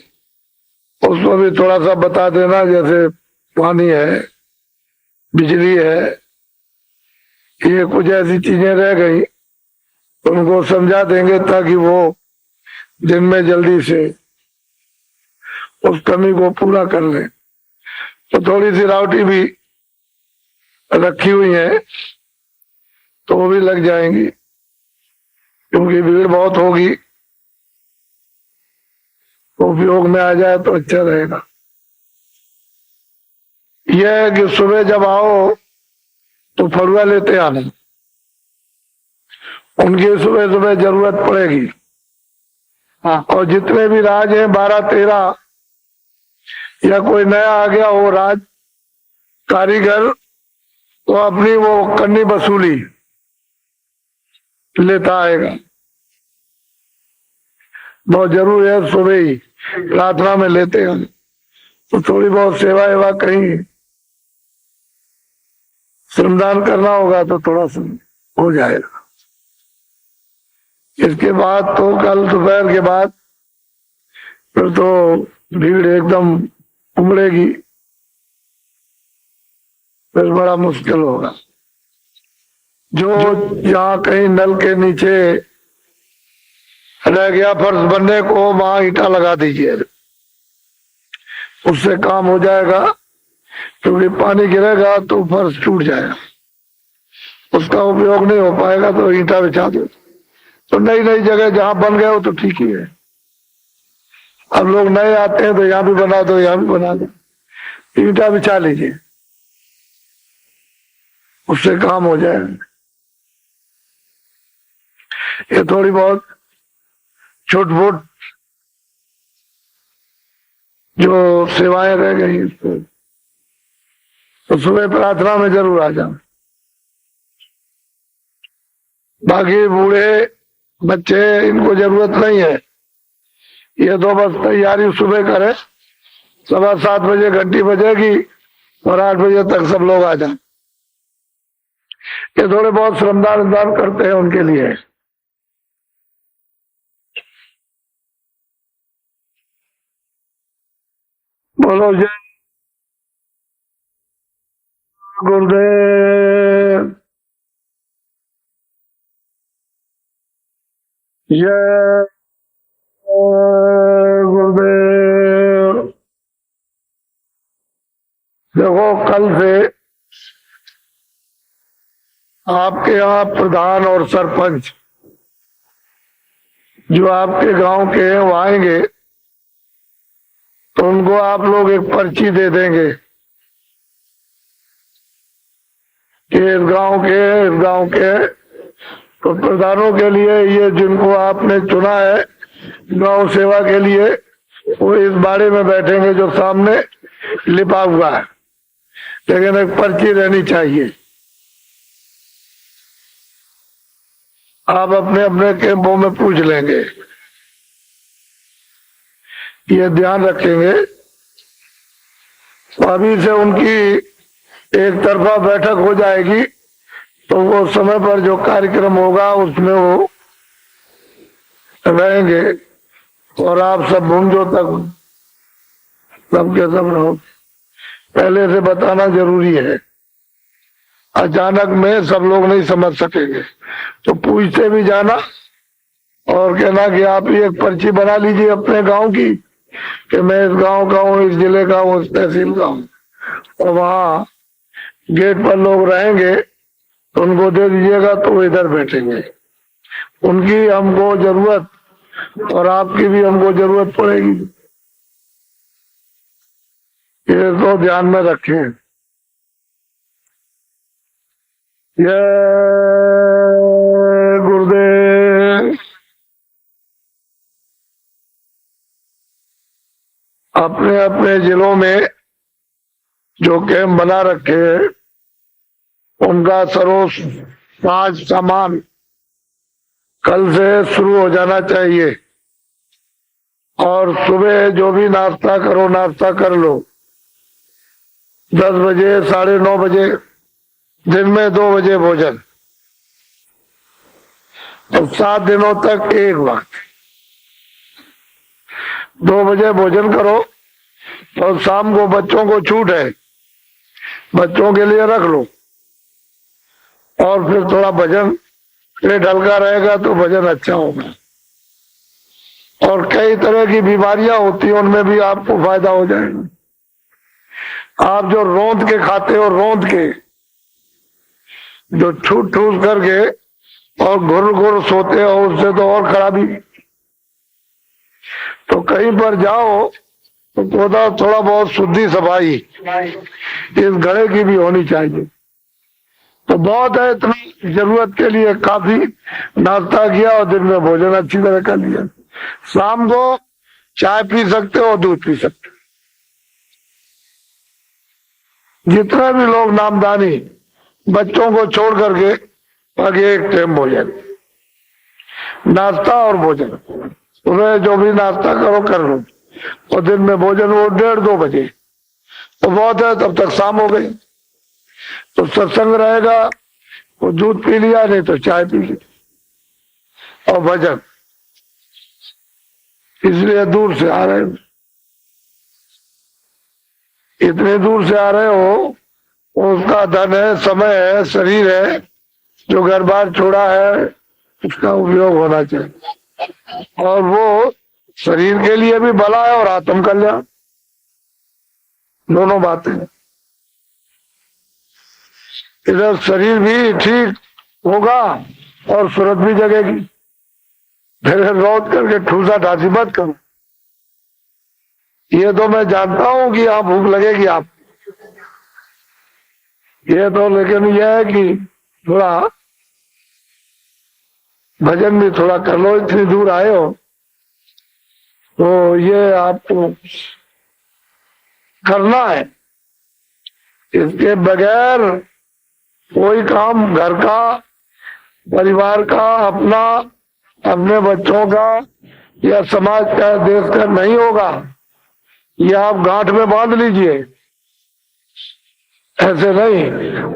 उसको भी थोड़ा सा बता देना, जैसे पानी है, बिजली है, ये कुछ ऐसी चीजें रह गई उनको समझा देंगे ताकि वो दिन में जल्दी से उस कमी को पूरा कर ले। तो थोड़ी सी रावटी भी रखी हुई है तो वो भी लग जाएंगी, क्योंकि भीड़ बहुत होगी, तो उपयोग में आ जाए तो अच्छा रहेगा। यह है कि सुबह जब आओ तो फरुआ लेते आना, उनकी सुबह सुबह जरूरत पड़ेगी। हाँ, और जितने भी राज हैं 12-13, या कोई नया आ गया हो राज कारीगर, तो अपनी वो कन्नी वसूली लेता आएगा। बहुत जरूरी है, सुबह ही प्रार्थना में लेते हैं तो थोड़ी बहुत सेवा एवा कहीं श्रमदान करना होगा तो थोड़ा सा हो जाएगा। इसके बाद तो कल दोपहर के बाद फिर तो भीड़ एकदम उमड़ेगी, फिर बड़ा मुश्किल होगा। जो जहाँ कहीं नल के नीचे रह गया फर्श बनने को, वहां ईंटा लगा दीजिए, उससे काम हो जाएगा, क्योंकि पानी गिरेगा तो फर्श टूट जाएगा, उसका उपयोग नहीं हो पाएगा, तो ईंटा बिछा दो। तो नई नई जगह जहां बन गए हो तो ठीक ही है। अब लोग नए आते हैं तो यहाँ भी बना दो, यहाँ भी बना दो, ईंटा बिछा लीजिए, उससे काम हो जाएगा। ये थोड़ी बहुत छोट मोट जो सेवाएं रह गई तो सुबह प्रार्थना में जरूर आ जाओ। बाकी बूढ़े बच्चे इनको जरूरत नहीं है, ये तो बस तैयारी सुबह करें, 7:15 बजे घंटी बजेगी और 8 बजे तक सब लोग आ जाए। ये थोड़े बहुत श्रमदान करते हैं उनके लिए। बोलो जय गुरुदेव, जय गुरुदेव। देखो कल से आपके यहाँ प्रधान और सरपंच जो आपके गांव के हैं वो आएंगे तो उनको आप लोग एक पर्ची दे देंगे कि इस गांव के तो प्रधानों के लिए ये जिनको आपने चुना है गांव सेवा के लिए वो इस बाड़े में बैठेंगे जो सामने लिपा हुआ है, लेकिन एक पर्ची रहनी चाहिए। आप अपने अपने कैंपों में पूछ लेंगे, ये ध्यान रखेंगे। अभी से उनकी एक तरफा बैठक हो जाएगी तो वो समय पर जो कार्यक्रम होगा उसमें वो रहेंगे और आप सब भूंजो तक सबके सब रहो। पहले से बताना जरूरी है, अचानक में सब लोग नहीं समझ सकेंगे, तो पूछते भी जाना और कहना कि आप ही एक पर्ची बना लीजिए अपने गांव की कि मैं इस गांव का हूँ, इस जिले का हूँ, इस तहसील का हूँ, और वहाँ गेट पर लोग रहेंगे तो उनको दे दीजिएगा तो वो इधर बैठेंगे। उनकी हमको जरूरत और आपकी भी हमको जरूरत पड़ेगी, ये तो ध्यान में रखें। जय गुरुदेव। अपने अपने जिलों में जो कैंप बना रखे हैं उनका सरोस साज सामान कल से शुरू हो जाना चाहिए और सुबह जो भी नाश्ता करो नाश्ता कर लो 10 बजे 9:30 बजे, दिन में 2 बजे भोजन, तो 7 दिनों तक एक वक्त 2 बजे भोजन करो और शाम को बच्चों को छूट है, बच्चों के लिए रख लो और फिर थोड़ा भजन पेट हल्का रहेगा तो भजन अच्छा होगा। और कई तरह की बीमारियां होती हैं उनमें भी आपको फायदा हो जाएगा। आप जो रोंद के खाते हो, रोंद के जो ठूस ठूस करके और घुर घुर सोते हो, उससे तो और खराबी। तो कहीं पर जाओ तो थोड़ा बहुत शुद्धि सफाई इस घड़े की भी होनी चाहिए। तो बहुत है, इतनी जरूरत के लिए काफी नाश्ता किया और दिन में भोजन अच्छी तरह कर लिया। शाम को चाय पी सकते हो, दूध पी सकते हो। जितने भी लोग नामदानी बच्चों को छोड़ करके बाकी एक टाइम भोजन, नाश्ता और भोजन, सुबह जो भी नाश्ता करो कर लो और दिन में भोजन वो 1:30-2 बजे, तो बहुत है, तब तक शाम हो गई। तो सत्संग रहेगा, वो दूध पी लिया, नहीं तो चाय पी ली और भजन। इसलिए दूर से आ रहे हो, इतने दूर से आ रहे हो, उसका धन है, समय है, शरीर है, जो घर बार छोड़ा है उसका उपयोग होना चाहिए। और वो शरीर के लिए भी भला है और आत्म कल्याण, दोनों बातें। इधर शरीर भी ठीक होगा और सूरत भी जगेगी। फिर रोज करके ठूसा ढांसी मत करो। ये तो मैं जानता हूं कि आप भूख लगेगी आप, ये तो, लेकिन यह है कि थोड़ा भजन भी थोड़ा कर लो। इतनी दूर आए हो तो ये आपको करना है, इसके बगैर कोई काम घर का, परिवार का, अपना, अपने बच्चों का या समाज का, देश का नहीं होगा। ये आप गांठ में बांध लीजिए, ऐसे नहीं।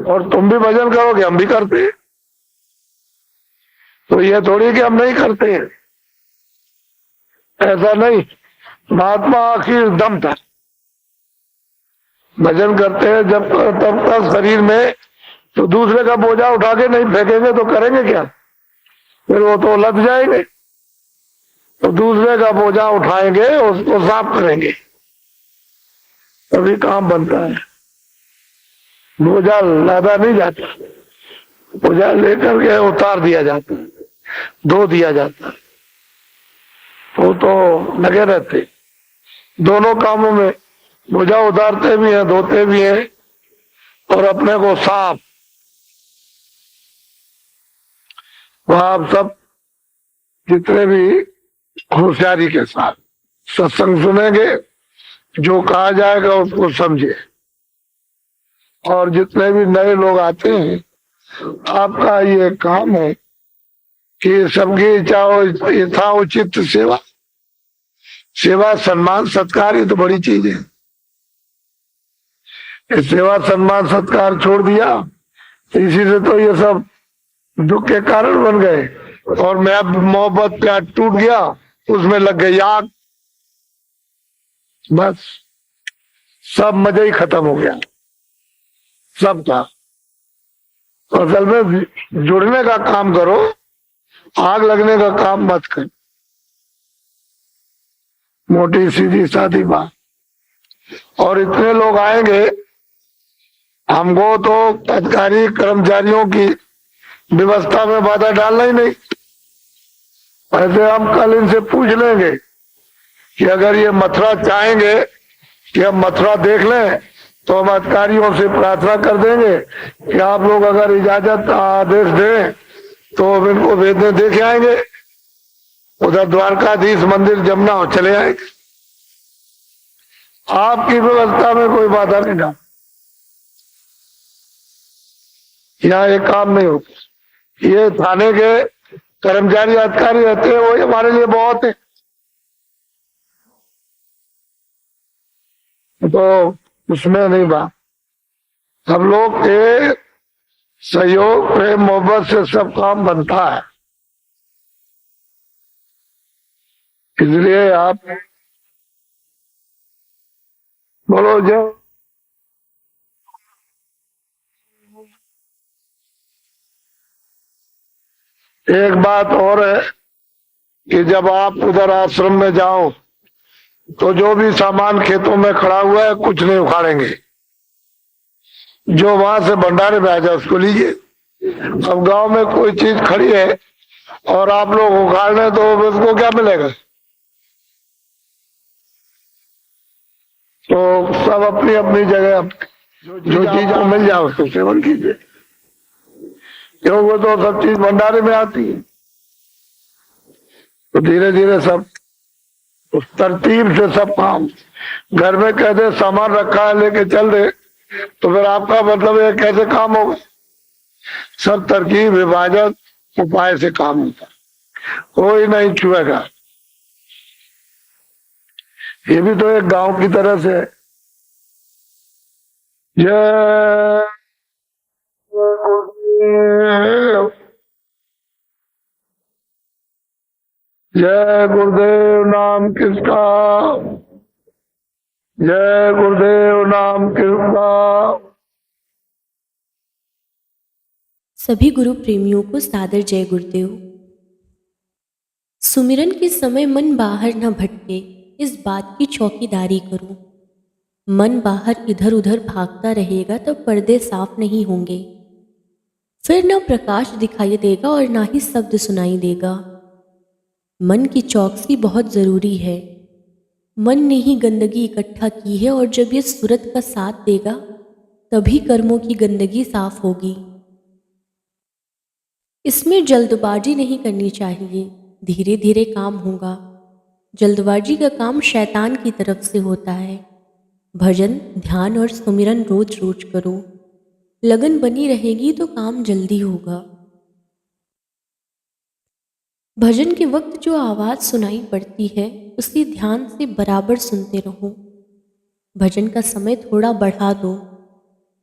और तुम भी भजन करोगे, हम भी करते हैं, तो ये थोड़ी कि हम नहीं करते हैं, ऐसा नहीं। महात्मा आखिर दम तक भजन करते हैं, जब तब तक शरीर में, तो दूसरे का बोझा उठा के नहीं फेंकेंगे तो करेंगे क्या? फिर वो तो लग जाएंगे। तो दूसरे का बोझा उठाएंगे, उसको साफ करेंगे, तभी काम बनता है। बोझा लादा नहीं जाता, पूजा लेकर के उतार दिया जाता है, धो दिया जाता है। वो तो लगे रहते दोनों कामों में, पूजा उतारते भी हैं, धोते भी हैं और अपने को साफ। आप सब जितने भी होशियारी के साथ सत्संग सुनेंगे, जो कहा जाएगा उसको समझे। और जितने भी नए लोग आते हैं, आपका ये काम है कि सबकी यथा उचित सेवा, सेवा सम्मान सत्कार, ये तो बड़ी चीज है। इस सेवा सम्मान सत्कार छोड़ दिया, इसी से तो ये सब दुख के कारण बन गए। और मैं मोहब्बत प्यार टूट गया, उसमें लग गई आग, बस सब मजा ही खत्म हो गया सबका। असल में जुड़ने का काम करो, आग लगने का काम मत कर। मोटी सीधी सादी बात। और इतने लोग आएंगे, हमको तो अधिकारी कर्मचारियों की व्यवस्था में बाधा डालना ही नहीं। ऐसे हम कल इनसे पूछ लेंगे कि अगर ये मथुरा चाहेंगे कि हम मथुरा देख लें, तो हम अधिकारियों से प्रार्थना कर देंगे कि आप लोग अगर इजाजत आदेश दें तो हम इनको भेजने देख आएंगे। उधर द्वारकाधीश मंदिर जमुना हो चले आएंगे। आपकी व्यवस्था में कोई बाधा नहीं डाल, यहाँ ये काम नहीं होता। ये थाने के कर्मचारी अधिकारी रहते हैं, वही हमारे लिए बहुत है। तो उसमें नहीं बात, हम लोग के सहयोग प्रेम मोहब्बत से सब काम बनता है। इसलिए आप बोलो जो। एक बात और है कि जब आप उधर आश्रम में जाओ तो जो भी सामान खेतों में खड़ा हुआ है कुछ नहीं उखाड़ेंगे। जो वहां से भंडारे में आ जाए उसको लीजिए। अब गांव में कोई चीज खड़ी है और आप लोग उखाड़ लें तो उसको क्या मिलेगा? तो सब अपनी अपनी जगह जो चीज को मिल जाए उसको सेवन कीजिए, क्योंकि तो सब चीज भंडारे में आती है। तो धीरे धीरे सब उस तरतीब से सब काम। घर में कैसे सामान रखा है लेके चल रहे, तो फिर आपका मतलब है कैसे काम होगा? सब तरकीब हिफाजत उपाय से काम होता है, कोई नहीं छुएगा। ये भी तो एक गांव की तरह से है। जय गुरुदेव, जय गुरुदेव नाम किसका, जय गुरुदेव नाम किसका। सभी गुरु प्रेमियों को सादर जय गुरुदेव। सुमिरन के समय मन बाहर न भटके, इस बात की चौकीदारी करो। मन बाहर इधर उधर भागता रहेगा तो पर्दे साफ नहीं होंगे, फिर न प्रकाश दिखाई देगा और ना ही शब्द सुनाई देगा। मन की चौकसी बहुत ज़रूरी है। मन ने ही गंदगी इकट्ठा की है और जब ये सूरत का साथ देगा तभी कर्मों की गंदगी साफ होगी। इसमें जल्दबाजी नहीं करनी चाहिए, धीरे धीरे काम होगा। जल्दबाजी का काम शैतान की तरफ से होता है। भजन, ध्यान और सुमिरन रोज रोज करो, लगन बनी रहेगी तो काम जल्दी होगा। भजन के वक्त जो आवाज़ सुनाई पड़ती है उसी ध्यान से बराबर सुनते रहो। भजन का समय थोड़ा बढ़ा दो,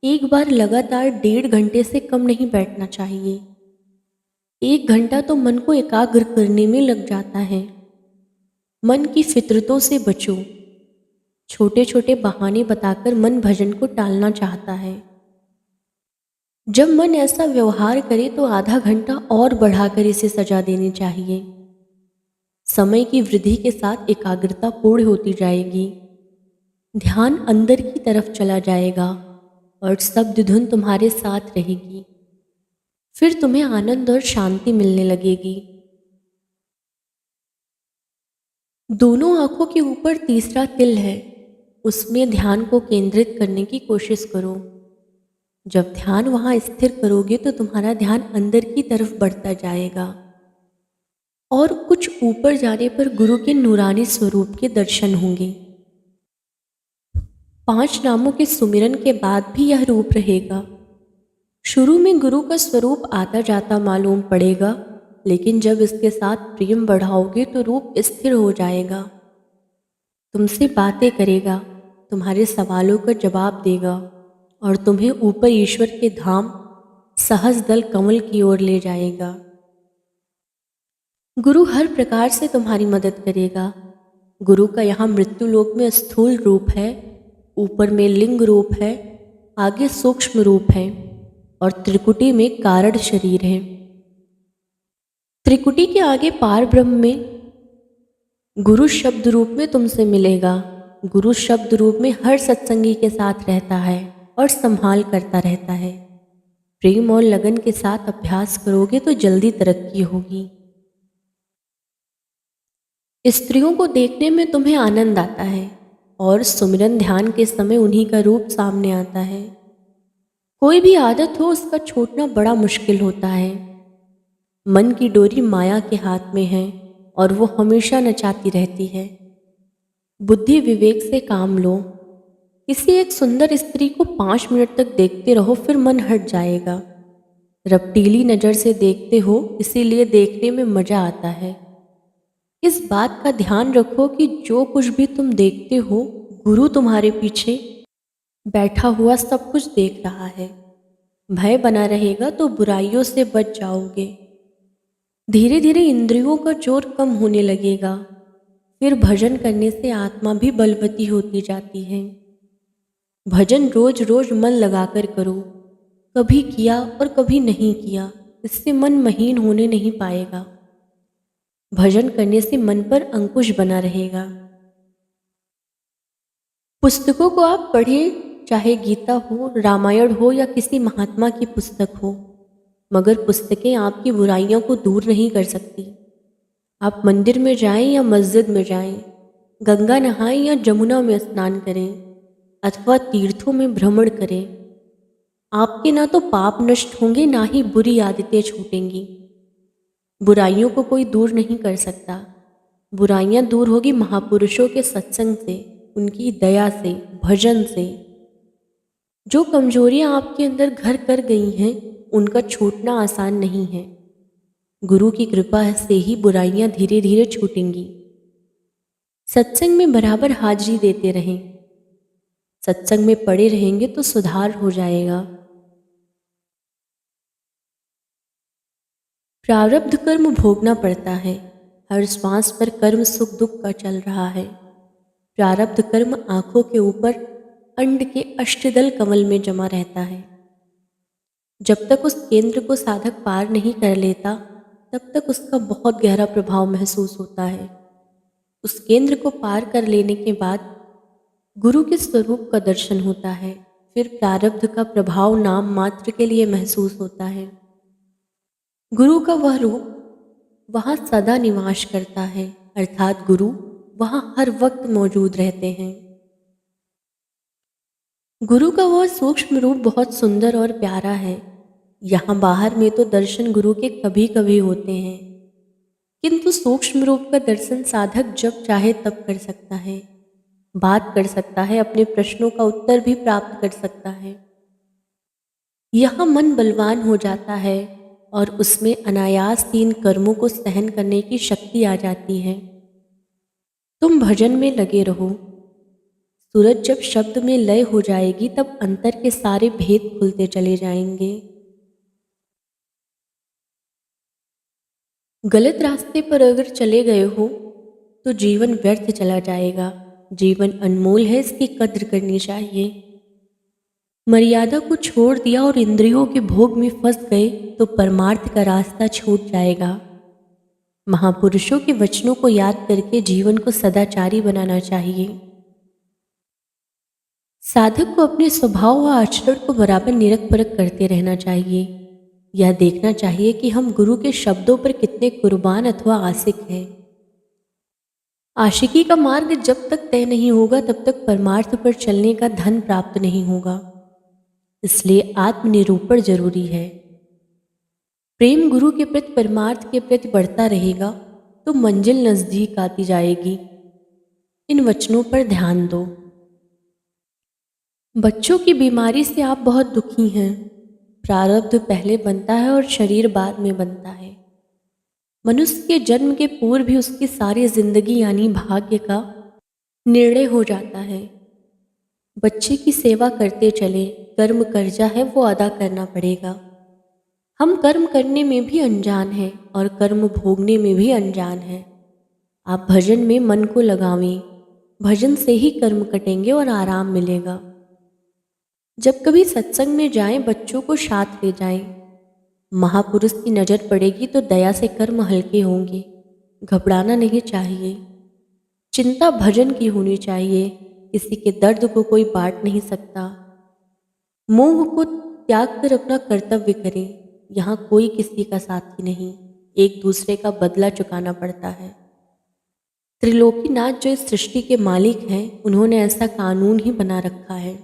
एक बार लगातार 1.5 घंटे से कम नहीं बैठना चाहिए। 1 घंटा तो मन को एकाग्र करने में लग जाता है। मन की फितरतों से बचो। छोटे छोटे बहाने बताकर मन भजन को टालना चाहता है। जब मन ऐसा व्यवहार करे तो आधा घंटा और बढ़ाकर इसे सजा देनी चाहिए। समय की वृद्धि के साथ एकाग्रता पूर्ण होती जाएगी। ध्यान अंदर की तरफ चला जाएगा और शब्द धुन तुम्हारे साथ रहेगी। फिर तुम्हें आनंद और शांति मिलने लगेगी। दोनों आंखों के ऊपर तीसरा तिल है, उसमें ध्यान को केंद्रित करने की कोशिश करो। जब ध्यान वहां स्थिर करोगे तो तुम्हारा ध्यान अंदर की तरफ बढ़ता जाएगा और कुछ ऊपर जाने पर गुरु के नूरानी स्वरूप के दर्शन होंगे। 5 नामों के सुमिरन के बाद भी यह रूप रहेगा। शुरू में गुरु का स्वरूप आता जाता मालूम पड़ेगा, लेकिन जब इसके साथ प्रेम बढ़ाओगे तो रूप स्थिर हो जाएगा। तुमसे बातें करेगा, तुम्हारे सवालों का जवाब देगा और तुम्हें ऊपर ईश्वर के धाम सहज दल कमल की ओर ले जाएगा। गुरु हर प्रकार से तुम्हारी मदद करेगा। गुरु का यहाँ मृत्यु लोक में स्थूल रूप है, ऊपर में लिंग रूप है, आगे सूक्ष्म रूप है और त्रिकुटी में कारण शरीर है। त्रिकुटी के आगे पार ब्रह्म में गुरु शब्द रूप में तुमसे मिलेगा। गुरु शब्द रूप में हर सत्संगी के साथ रहता है और संभाल करता रहता है। प्रेम और लगन के साथ अभ्यास करोगे तो जल्दी तरक्की होगी। स्त्रियों को देखने में तुम्हें आनंद आता है और सुमिरन ध्यान के समय उन्हीं का रूप सामने आता है। कोई भी आदत हो उसका छोड़ना बड़ा मुश्किल होता है। मन की डोरी माया के हाथ में है और वो हमेशा नचाती रहती है। बुद्धि विवेक से काम लो। किसी एक सुंदर स्त्री को 5 मिनट तक देखते रहो, फिर मन हट जाएगा। रपटीली नज़र से देखते हो, इसीलिए देखने में मज़ा आता है। इस बात का ध्यान रखो कि जो कुछ भी तुम देखते हो, गुरु तुम्हारे पीछे बैठा हुआ सब कुछ देख रहा है। भय बना रहेगा तो बुराइयों से बच जाओगे। धीरे धीरे इंद्रियों का जोर कम होने लगेगा। फिर भजन करने से आत्मा भी बलवती होती जाती है। भजन रोज रोज मन लगाकर करो। कभी किया और कभी नहीं किया, इससे मन महीन होने नहीं पाएगा। भजन करने से मन पर अंकुश बना रहेगा। पुस्तकों को आप पढ़ें, चाहे गीता हो, रामायण हो या किसी महात्मा की पुस्तक हो, मगर पुस्तकें आपकी बुराइयों को दूर नहीं कर सकती। आप मंदिर में जाएं या मस्जिद में जाएं, गंगा नहाएं या जमुना में स्नान करें अथवा तीर्थों में भ्रमण करें, आपके ना तो पाप नष्ट होंगे ना ही बुरी आदतें छूटेंगी। बुराइयों को कोई दूर नहीं कर सकता। बुराइयां दूर होगी महापुरुषों के सत्संग से, उनकी दया से, भजन से। जो कमजोरियां आपके अंदर घर कर गई हैं, उनका छूटना आसान नहीं है। गुरु की कृपा से ही बुराइयां धीरे धीरे छूटेंगी। सत्संग में बराबर हाजिरी देते रहें। सत्संग में पड़े रहेंगे तो सुधार हो जाएगा। प्रारब्ध कर्म भोगना पड़ता है। हर श्वास पर कर्म सुख दुख का चल रहा है। प्रारब्ध कर्म आंखों के ऊपर अंड के अष्टदल कमल में जमा रहता है। जब तक उस केंद्र को साधक पार नहीं कर लेता, तब तक उसका बहुत गहरा प्रभाव महसूस होता है। उस केंद्र को पार कर लेने के बाद गुरु के स्वरूप का दर्शन होता है। फिर प्रारब्ध का प्रभाव नाम मात्र के लिए महसूस होता है। गुरु का वह रूप वहाँ सदा निवास करता है, अर्थात गुरु वहाँ हर वक्त मौजूद रहते हैं। गुरु का वह सूक्ष्म रूप बहुत सुंदर और प्यारा है। यहाँ बाहर में तो दर्शन गुरु के कभी कभी होते हैं, किंतु सूक्ष्म रूप का दर्शन साधक जब चाहे तब कर सकता है, बात कर सकता है, अपने प्रश्नों का उत्तर भी प्राप्त कर सकता है। यहाँ मन बलवान हो जाता है और उसमें अनायास 3 कर्मों को सहन करने की शक्ति आ जाती है। तुम भजन में लगे रहो। सूरज जब शब्द में लय हो जाएगी, तब अंतर के सारे भेद खुलते चले जाएंगे। गलत रास्ते पर अगर चले गए हो तो जीवन व्यर्थ चला जाएगा। जीवन अनमोल है, इसकी कद्र करनी चाहिए। मर्यादा को छोड़ दिया और इंद्रियों के भोग में फंस गए तो परमार्थ का रास्ता छूट जाएगा। महापुरुषों के वचनों को याद करके जीवन को सदाचारी बनाना चाहिए। साधक को अपने स्वभाव व आचरण को बराबर निरख परख करते रहना चाहिए। यह देखना चाहिए कि हम गुरु के शब्दों पर कितने कुर्बान अथवा आशिक हैं। आशिकी का मार्ग जब तक तय नहीं होगा तब तक परमार्थ पर चलने का धन प्राप्त नहीं होगा। इसलिए आत्मनिरूपण जरूरी है। प्रेम गुरु के प्रति परमार्थ के प्रति बढ़ता रहेगा तो मंजिल नजदीक आती जाएगी। इन वचनों पर ध्यान दो। बच्चों की बीमारी से आप बहुत दुखी हैं। प्रारब्ध पहले बनता है और शरीर बाद में बनता है। मनुष्य के जन्म के पूर्व भी उसकी सारी जिंदगी यानी भाग्य का निर्णय हो जाता है। बच्चे की सेवा करते चले, कर्म कर्जा है वो अदा करना पड़ेगा। हम कर्म करने में भी अनजान हैं और कर्म भोगने में भी अनजान हैं। आप भजन में मन को लगावें, भजन से ही कर्म कटेंगे और आराम मिलेगा। जब कभी सत्संग में जाएं, बच्चों को साथ ले जाएं। महापुरुष की नज़र पड़ेगी तो दया से कर्म हल्के होंगे। घबराना नहीं चाहिए। चिंता भजन की होनी चाहिए। किसी के दर्द को कोई बांट नहीं सकता। मोह को त्याग कर अपना कर्तव्य करें। यहाँ कोई किसी का साथी नहीं, एक दूसरे का बदला चुकाना पड़ता है। त्रिलोकीनाथ जो इस सृष्टि के मालिक हैं, उन्होंने ऐसा कानून ही बना रखा है।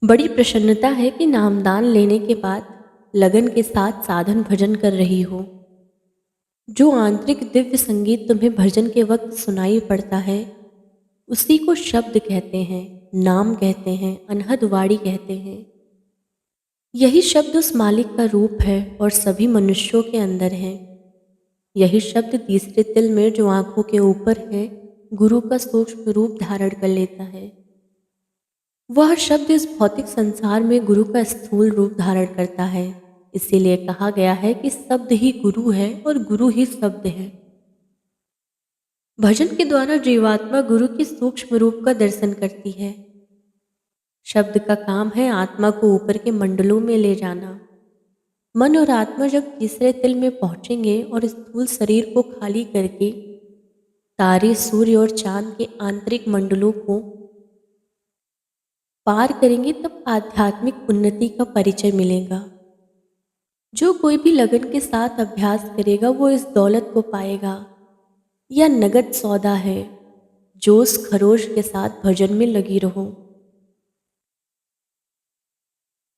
बड़ी प्रसन्नता है कि नामदान लेने के बाद लगन के साथ साधन भजन कर रही हो। जो आंतरिक दिव्य संगीत तुम्हें भजन के वक्त सुनाई पड़ता है उसी को शब्द कहते हैं, नाम कहते हैं, अनहद वाणी कहते हैं। यही शब्द उस मालिक का रूप है और सभी मनुष्यों के अंदर है। यही शब्द तीसरे तिल में जो आंखों के ऊपर है गुरु का सूक्ष्म रूप धारण कर लेता है। वह शब्द इस भौतिक संसार में गुरु का स्थूल रूप धारण करता है। इसीलिए कहा गया है कि शब्द ही गुरु है और गुरु ही शब्द है। भजन के द्वारा जीवात्मा गुरु के सूक्ष्म रूप का दर्शन करती है। शब्द का काम है आत्मा को ऊपर के मंडलों में ले जाना। मन और आत्मा जब तीसरे तिल में पहुंचेंगे और स्थूल शरीर को खाली करके तारे, सूर्य और चांद के आंतरिक मंडलों को पार करेंगे तब आध्यात्मिक उन्नति का परिचय मिलेगा। जो कोई भी लगन के साथ अभ्यास करेगा वो इस दौलत को पाएगा। यह नगद सौदा है। जोश खरोश के साथ भजन में लगी रहो।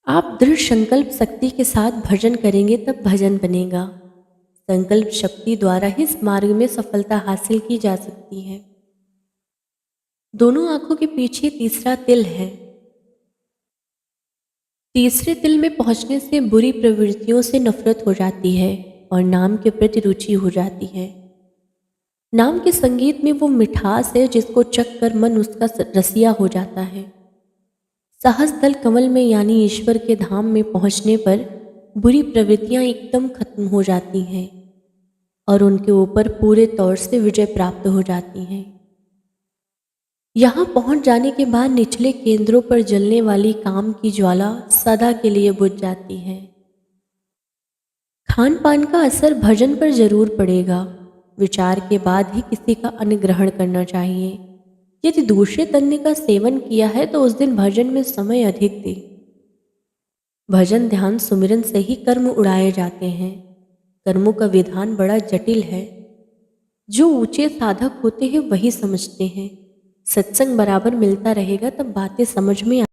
आप दृढ़ संकल्प शक्ति के साथ भजन करेंगे तब भजन बनेगा। संकल्प शक्ति द्वारा ही इस मार्ग में सफलता हासिल की जा सकती है। दोनों आंखों के पीछे तीसरा तिल है। तीसरे तिल में पहुंचने से बुरी प्रवृत्तियों से नफरत हो जाती है और नाम के प्रति रुचि हो जाती है। नाम के संगीत में वो मिठास है जिसको चख कर मन उसका रसिया हो जाता है। सहस्त्र कमल में यानी ईश्वर के धाम में पहुंचने पर बुरी प्रवृत्तियां एकदम खत्म हो जाती हैं और उनके ऊपर पूरे तौर से विजय प्राप्त हो जाती है। यहाँ पहुंच जाने के बाद निचले केंद्रों पर जलने वाली काम की ज्वाला सदा के लिए बुझ जाती है। खान पान का असर भजन पर जरूर पड़ेगा। विचार के बाद ही किसी का अन्न ग्रहण करना चाहिए। यदि दूषित अन्न का सेवन किया है तो उस दिन भजन में समय अधिक दे। भजन ध्यान सुमिरन से ही कर्म उड़ाए जाते हैं। कर्मों का विधान बड़ा जटिल है। जो ऊंचे साधक होते हैं वही समझते हैं। सत्संग बराबर मिलता रहेगा तब बातें समझ में